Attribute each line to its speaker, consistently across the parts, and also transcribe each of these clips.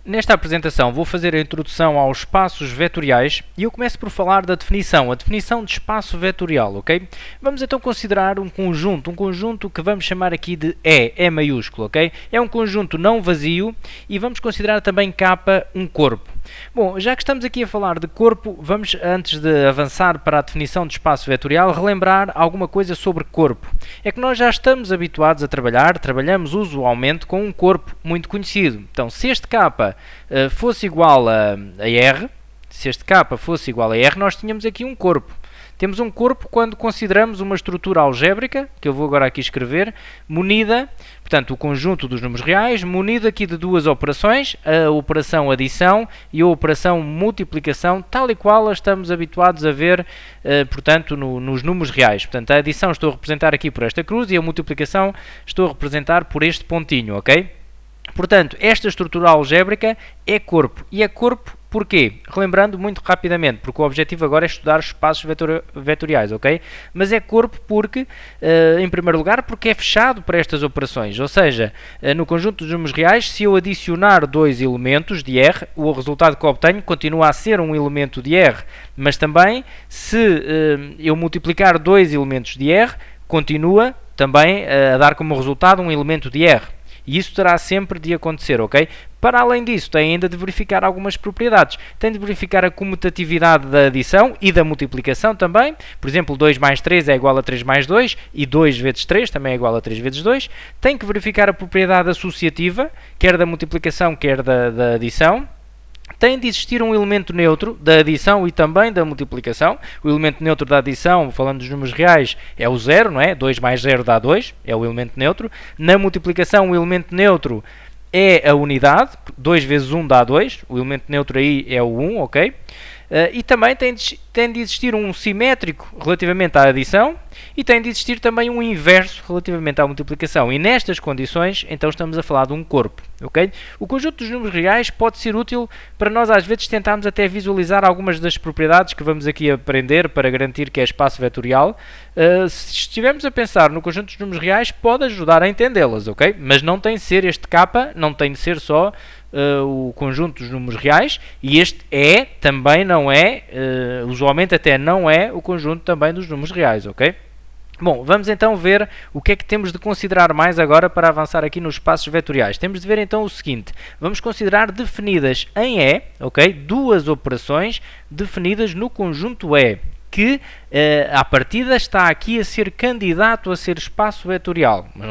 Speaker 1: Nesta apresentação vou fazer a introdução aos espaços vetoriais e eu começo por falar da definição, a definição de espaço vetorial, ok? Vamos então considerar um conjunto que vamos chamar aqui de E maiúsculo, ok? É um conjunto não vazio e vamos considerar também K um corpo. Bom, já que estamos aqui a falar de corpo, vamos, antes de avançar para a definição de espaço vetorial, relembrar alguma coisa sobre corpo. É que nós já estamos habituados a trabalhamos usualmente com um corpo muito conhecido. Então, se este K fosse igual a R, nós tínhamos aqui um corpo. Temos um corpo quando consideramos uma estrutura algébrica, que eu vou agora aqui escrever, munida, portanto, o conjunto dos números reais, munido aqui de duas operações, a operação adição e a operação multiplicação, tal e qual a estamos habituados a ver, portanto, nos números reais. Portanto, a adição estou a representar aqui por esta cruz e a multiplicação estou a representar por este pontinho, ok? Portanto, esta estrutura algébrica é corpo. E é corpo porquê? Relembrando muito rapidamente, porque o objetivo agora é estudar espaços vetoriais, ok? Mas é corpo porque, em primeiro lugar, porque é fechado para estas operações. Ou seja, no conjunto dos números reais, se eu adicionar dois elementos de R, o resultado que obtenho continua a ser um elemento de R. Mas também, se eu multiplicar dois elementos de R, continua também a dar como resultado um elemento de R. E isso terá sempre de acontecer, ok? Para além disso, tem ainda de verificar algumas propriedades. Tem de verificar a comutatividade da adição e da multiplicação também. Por exemplo, 2 mais 3 é igual a 3 mais 2 e 2 vezes 3 também é igual a 3 vezes 2. Tem que verificar a propriedade associativa, quer da multiplicação, quer da adição. Tem de existir um elemento neutro da adição e também da multiplicação. O elemento neutro da adição, falando dos números reais, é o 0, não é? 2 mais 0 dá 2, é o elemento neutro. Na multiplicação, o elemento neutro é a unidade, 2 vezes 1 dá 2, o elemento neutro aí é o 1, ok? E também tem de existir um simétrico relativamente à adição e tem de existir também um inverso relativamente à multiplicação. E nestas condições, então estamos a falar de um corpo, ok? O conjunto dos números reais pode ser útil para nós às vezes tentarmos até visualizar algumas das propriedades que vamos aqui aprender para garantir que é espaço vetorial. Se estivermos a pensar no conjunto dos números reais, pode ajudar a entendê-las, ok? Mas não tem de ser este K, não tem de ser só o conjunto dos números reais, e este também não é, usualmente até não é o conjunto também dos números reais, ok? Bom, vamos então ver o que é que temos de considerar mais agora para avançar aqui nos espaços vetoriais. Temos de ver então o seguinte, vamos considerar definidas em E, ok? Duas operações definidas no conjunto E, que à partida está aqui a ser candidato a ser espaço vetorial, mas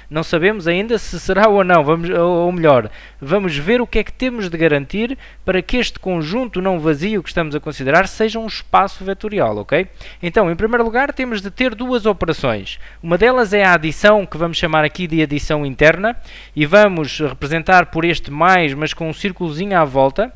Speaker 1: não sabemos ainda se será ou não, ou melhor, vamos ver o que é que temos de garantir para que este conjunto não vazio que estamos a considerar seja um espaço vetorial, ok? Então, em primeiro lugar, temos de ter duas operações. Uma delas é a adição, que vamos chamar aqui de adição interna, e vamos representar por este mais, mas com um círculozinho à volta.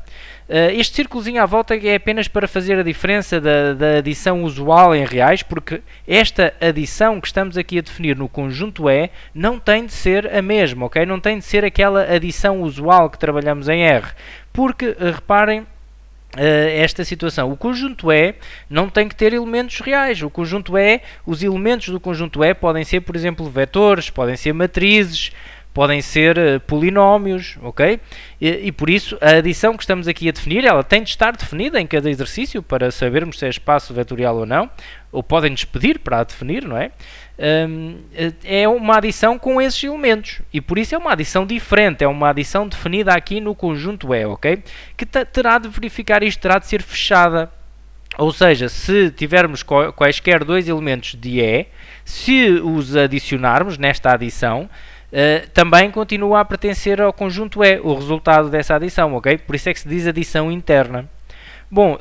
Speaker 1: Este círculozinho à volta é apenas para fazer a diferença da adição usual em reais, porque esta adição que estamos aqui a definir no conjunto E não tem de ser a mesma, ok? Não tem de ser aquela adição usual que trabalhamos em R, porque, reparem, esta situação, o conjunto E não tem que ter elementos reais. O conjunto E, os elementos do conjunto E podem ser, por exemplo, vetores, podem ser matrizes, podem ser polinómios, ok? E por isso a adição que estamos aqui a definir, ela tem de estar definida em cada exercício para sabermos se é espaço vetorial ou não, ou podem-nos pedir para a definir, não é? É uma adição com esses elementos e por isso é uma adição diferente, é uma adição definida aqui no conjunto E, ok? Que terá de verificar isto, terá de ser fechada. Ou seja, se tivermos quaisquer dois elementos de E, se os adicionarmos nesta adição, também continua a pertencer ao conjunto E, o resultado dessa adição, ok? Por isso é que se diz adição interna. Bom,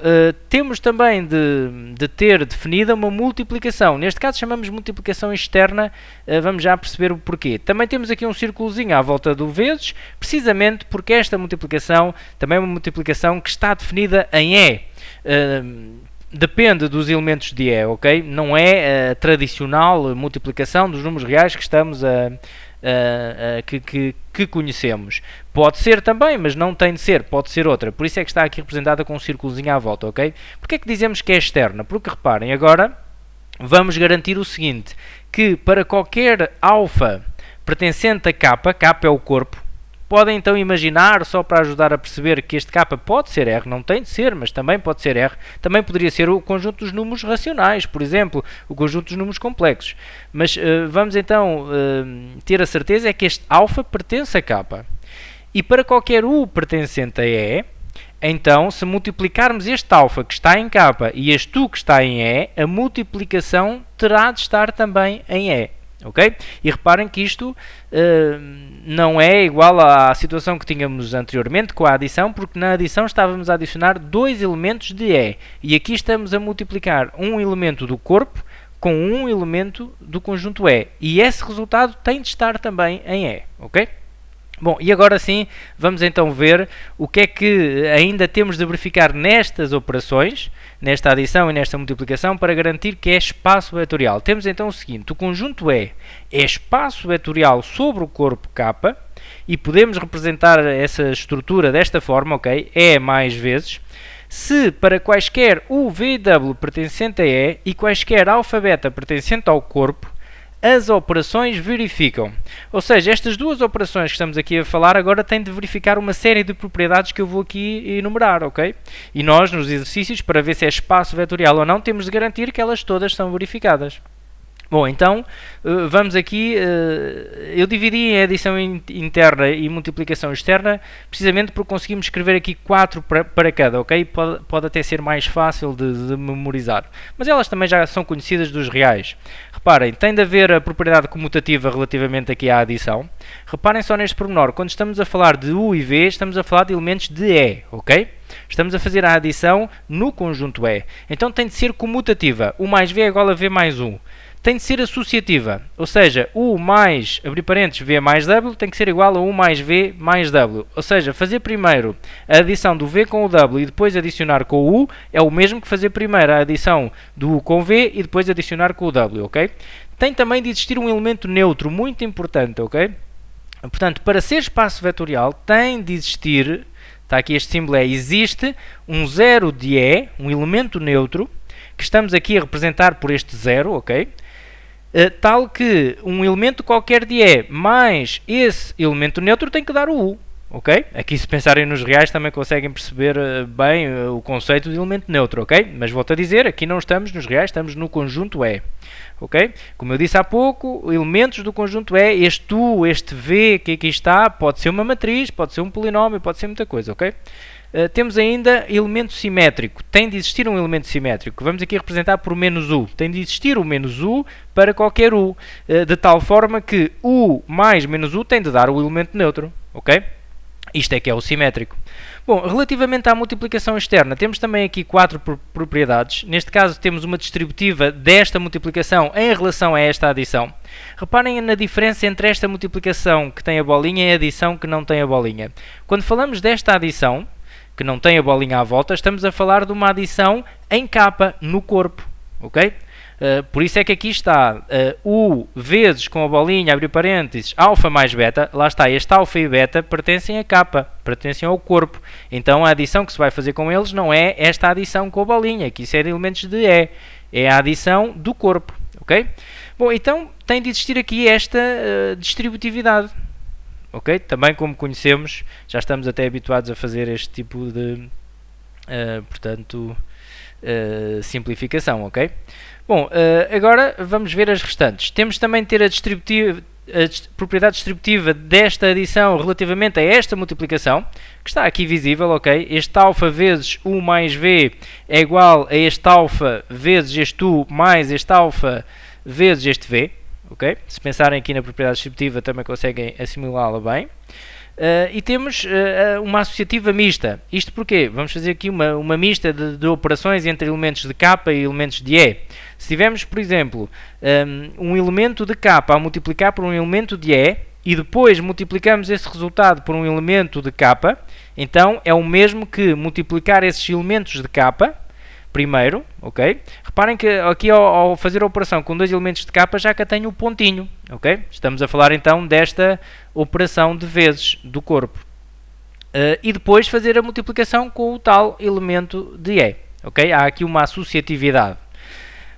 Speaker 1: temos também de ter definida uma multiplicação. Neste caso chamamos multiplicação externa, vamos já perceber o porquê. Também temos aqui um círculozinho à volta do vezes, precisamente porque esta multiplicação também é uma multiplicação que está definida em E. Depende dos elementos de E, ok? Não é a tradicional multiplicação dos números reais que estamos que conhecemos. Pode ser também, mas não tem de ser, pode ser outra. Por isso é que está aqui representada com um círculozinho à volta, ok? Porquê é que dizemos que é externa? Porque reparem, agora vamos garantir o seguinte, que para qualquer alfa pertencente a K, K é o corpo, podem então imaginar, só para ajudar a perceber que este K pode ser R, não tem de ser, mas também pode ser R, também poderia ser o conjunto dos números racionais, por exemplo, o conjunto dos números complexos. Mas vamos então ter a certeza é que este alfa pertence a K. E para qualquer U pertencente a E, então, se multiplicarmos este alfa que está em K e este U que está em E, a multiplicação terá de estar também em E. Ok? E reparem que isto não é igual à situação que tínhamos anteriormente com a adição, porque na adição estávamos a adicionar dois elementos de E. E aqui estamos a multiplicar um elemento do corpo com um elemento do conjunto E. E esse resultado tem de estar também em E. Ok? Bom, e agora sim, vamos então ver o que é que ainda temos de verificar nestas operações, nesta adição e nesta multiplicação, para garantir que é espaço vetorial. Temos então o seguinte, o conjunto E é espaço vetorial sobre o corpo K, e podemos representar essa estrutura desta forma, ok? E mais vezes, se para quaisquer U, V e W pertencente a E e quaisquer alfa beta pertencente ao corpo, as operações verificam. Ou seja, estas duas operações que estamos aqui a falar agora têm de verificar uma série de propriedades que eu vou aqui enumerar, ok? E nós, nos exercícios, para ver se é espaço vetorial ou não, temos de garantir que elas todas são verificadas. Bom, então, vamos aqui, eu dividi em adição interna e multiplicação externa, precisamente porque conseguimos escrever aqui 4 para cada, ok? Pode até ser mais fácil de memorizar. Mas elas também já são conhecidas dos reais. Reparem, tem de haver a propriedade comutativa relativamente aqui à adição. Reparem só neste pormenor, quando estamos a falar de U e V, estamos a falar de elementos de E, ok? Estamos a fazer a adição no conjunto E. Então tem de ser comutativa. U mais V é igual a V mais U. Tem de ser associativa, ou seja, U mais, abrir parênteses, V mais W tem que ser igual a U mais V mais W. Ou seja, fazer primeiro a adição do V com o W e depois adicionar com o U é o mesmo que fazer primeiro a adição do U com o V e depois adicionar com o W, ok? Tem também de existir um elemento neutro muito importante, ok? Portanto, para ser espaço vetorial tem de existir, está aqui este símbolo existe um zero de E, um elemento neutro, que estamos aqui a representar por este zero, ok? Tal que um elemento qualquer de E mais esse elemento neutro tem que dar o U, ok? Aqui, se pensarem nos reais, também conseguem perceber bem o conceito de elemento neutro, ok? Mas volto a dizer, aqui não estamos nos reais, estamos no conjunto E, ok? Como eu disse há pouco, elementos do conjunto E, este U, este V que aqui está, pode ser uma matriz, pode ser um polinómio, pode ser muita coisa, ok? Temos ainda elemento simétrico. Tem de existir um elemento simétrico. Vamos aqui representar por menos U. Tem de existir o menos U para qualquer U. De tal forma que U mais menos U tem de dar o elemento neutro. Ok? Isto é que é o simétrico. Bom, relativamente à multiplicação externa, temos também aqui 4 propriedades. Neste caso temos uma distributiva desta multiplicação em relação a esta adição. Reparem na diferença entre esta multiplicação que tem a bolinha e a adição que não tem a bolinha. Quando falamos desta adição, que não tem a bolinha à volta, estamos a falar de uma adição em K, no corpo, ok? Por isso é que aqui está U vezes com a bolinha, abrir parênteses, alfa mais beta, lá está, este alfa e beta pertencem a K, pertencem ao corpo. Então a adição que se vai fazer com eles não é esta adição com a bolinha, que isso é de elementos de E, é a adição do corpo, ok? Bom, então tem de existir aqui esta distributividade. Ok? Também, como conhecemos, já estamos até habituados a fazer este tipo de simplificação, ok? Bom, agora vamos ver as restantes. Temos também de ter a propriedade distributiva desta adição relativamente a esta multiplicação, que está aqui visível, ok? Este alfa vezes U mais V é igual a este alfa vezes este U mais este alfa vezes este V. Okay? Se pensarem aqui na propriedade distributiva também conseguem assimilá-la bem. E temos uma associativa mista. Isto porquê? Vamos fazer aqui uma mista de operações entre elementos de K e elementos de E. Se tivermos, por exemplo, um elemento de K a multiplicar por um elemento de E e depois multiplicamos esse resultado por um elemento de K, então é o mesmo que multiplicar esses elementos de K primeiro, ok? Reparem que aqui ao fazer a operação com dois elementos de K já cá tenho o pontinho, ok? Estamos a falar então desta operação de vezes do corpo. E depois fazer a multiplicação com o tal elemento de E, ok? Há aqui uma associatividade.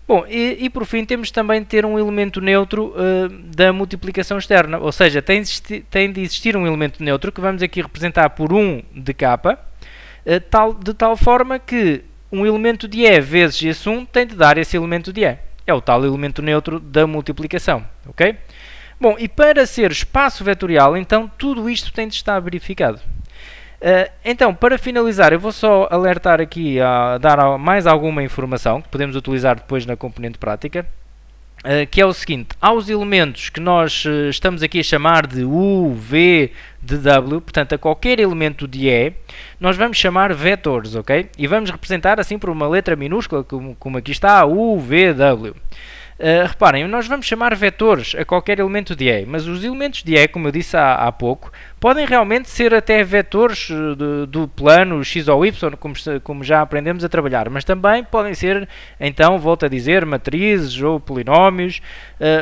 Speaker 1: Bom, e por fim temos também de ter um elemento neutro da multiplicação externa, ou seja, tem de existir um elemento neutro que vamos aqui representar por 1 de k, de tal forma que um elemento de E vezes esse 1 tem de dar esse elemento de E. É o tal elemento neutro da multiplicação, ok? Bom, e para ser espaço vetorial, então, tudo isto tem de estar verificado. Então, para finalizar, eu vou só alertar aqui, dar mais alguma informação que podemos utilizar depois na componente prática, que é o seguinte: há os elementos que nós estamos aqui a chamar de U, V, de W, portanto, a qualquer elemento de E, nós vamos chamar vetores, ok? E vamos representar assim por uma letra minúscula, como aqui está, U, V, W. Reparem, nós vamos chamar vetores a qualquer elemento de E, mas os elementos de E, como eu disse há pouco, podem realmente ser até vetores do plano x ou y, como já aprendemos a trabalhar, mas também podem ser, então, volto a dizer, matrizes ou polinómios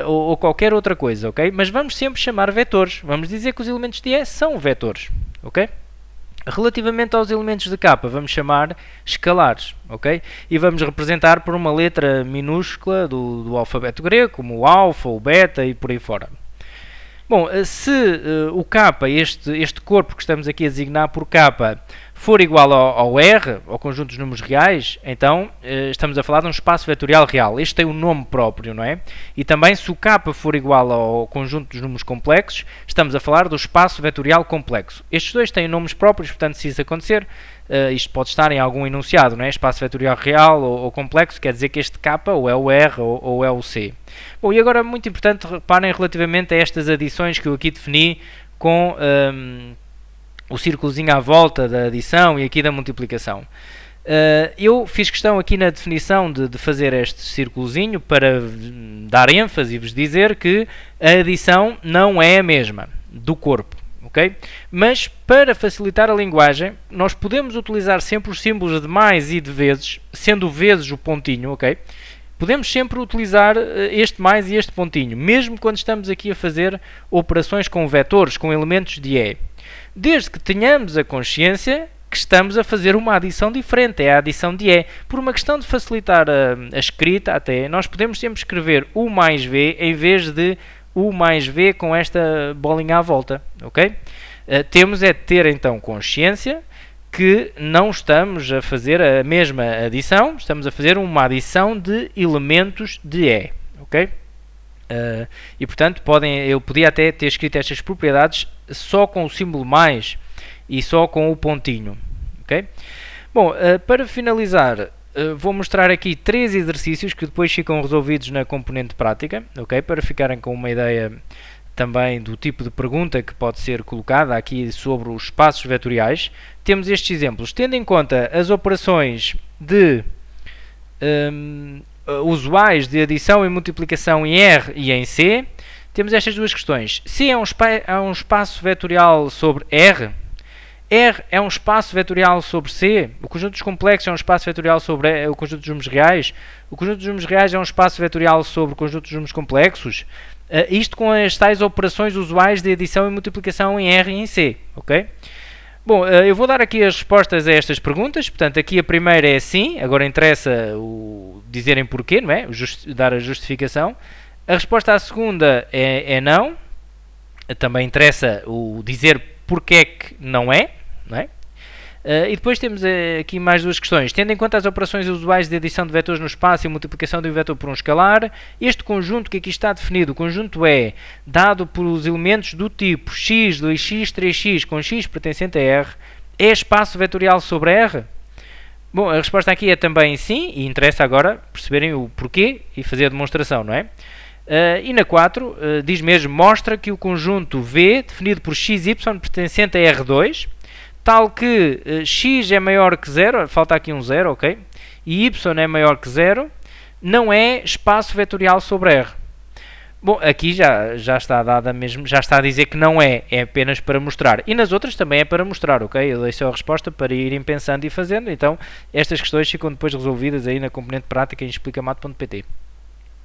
Speaker 1: ou qualquer outra coisa, ok? Mas vamos sempre chamar vetores, vamos dizer que os elementos de E são vetores, ok? Relativamente aos elementos de K, vamos chamar escalares, ok? E vamos representar por uma letra minúscula do alfabeto grego, como o alfa, o beta e por aí fora. Bom, se o K, este corpo que estamos aqui a designar por K, for igual ao R, ao conjunto dos números reais, então estamos a falar de um espaço vetorial real. Este tem um nome próprio, não é? E também, se o K for igual ao conjunto dos números complexos, estamos a falar do espaço vetorial complexo. Estes dois têm nomes próprios, portanto, se isso acontecer, isto pode estar em algum enunciado, não é? Espaço vetorial real ou complexo, quer dizer que este K ou é o R ou é o C. Bom, e agora, muito importante, reparem relativamente a estas adições que eu aqui defini com o círculozinho à volta da adição e aqui da multiplicação. Eu fiz questão aqui na definição de fazer este círculozinho para dar ênfase e vos dizer que a adição não é a mesma do corpo, ok? Mas para facilitar a linguagem, nós podemos utilizar sempre os símbolos de mais e de vezes, sendo vezes o pontinho, ok? Podemos sempre utilizar este mais e este pontinho, mesmo quando estamos aqui a fazer operações com vetores, com elementos de E. Desde que tenhamos a consciência que estamos a fazer uma adição diferente, é a adição de E. Por uma questão de facilitar a escrita até, nós podemos sempre escrever U mais V em vez de U mais V com esta bolinha à volta, ok? Temos é de ter então consciência que não estamos a fazer a mesma adição, estamos a fazer uma adição de elementos de E, ok? E portanto eu podia até ter escrito estas propriedades só com o símbolo mais e só com o pontinho, ok? Bom, para finalizar, vou mostrar aqui 3 exercícios que depois ficam resolvidos na componente prática, ok? Para ficarem com uma ideia também do tipo de pergunta que pode ser colocada aqui sobre os espaços vetoriais. Temos estes exemplos. Tendo em conta as operações usuais de adição e multiplicação em R e em C, temos estas duas questões. C é um espaço vetorial sobre R? R é um espaço vetorial sobre C? O conjunto dos complexos é um espaço vetorial sobre o conjunto dos números reais? O conjunto dos números reais é um espaço vetorial sobre o conjunto dos números complexos? Isto com as tais operações usuais de adição e multiplicação em R e em C, ok? Bom, eu vou dar aqui as respostas a estas perguntas. Portanto, aqui a primeira é sim, agora interessa dizerem porquê, não é? Dar a justificação. A resposta à segunda é não. Também interessa o dizer porque é que não é, não é? E depois temos aqui mais duas questões. Tendo em conta as operações usuais de adição de vetores no espaço e multiplicação de um vetor por um escalar, este conjunto que aqui está definido, o conjunto E, dado por os elementos do tipo x, 2x, 3x, com x pertencente a R, é espaço vetorial sobre R? Bom, a resposta aqui é também sim, e interessa agora perceberem o porquê e fazer a demonstração, não é? E na 4, diz mesmo, mostra que o conjunto V, definido por xy pertencente a R2, tal que x é maior que 0, falta aqui um 0, ok? E y é maior que 0, não é espaço vetorial sobre R. Bom, aqui já está dada mesmo, já está a dizer que não é apenas para mostrar. E nas outras também é para mostrar, ok? Eu dei só a resposta para irem pensando e fazendo, então estas questões ficam depois resolvidas aí na componente prática em explicamat.pt.